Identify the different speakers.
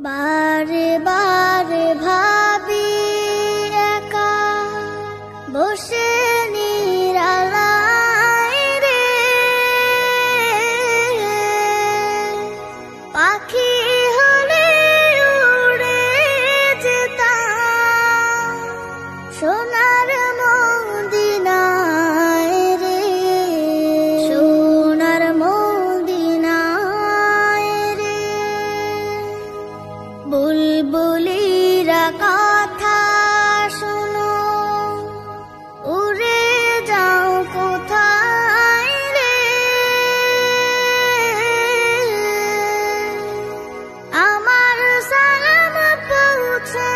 Speaker 1: বারে বারে ভাবি একা বসে নিরালায় রে, পাখি হলে উড়ে যেতাম সোনার মদিনায় রে, সোনার মদিনায় রে। বুলবুলিরা কথা শোনো, উড়ে যাও কোথায় রে, আমার সালাম পৌঁছে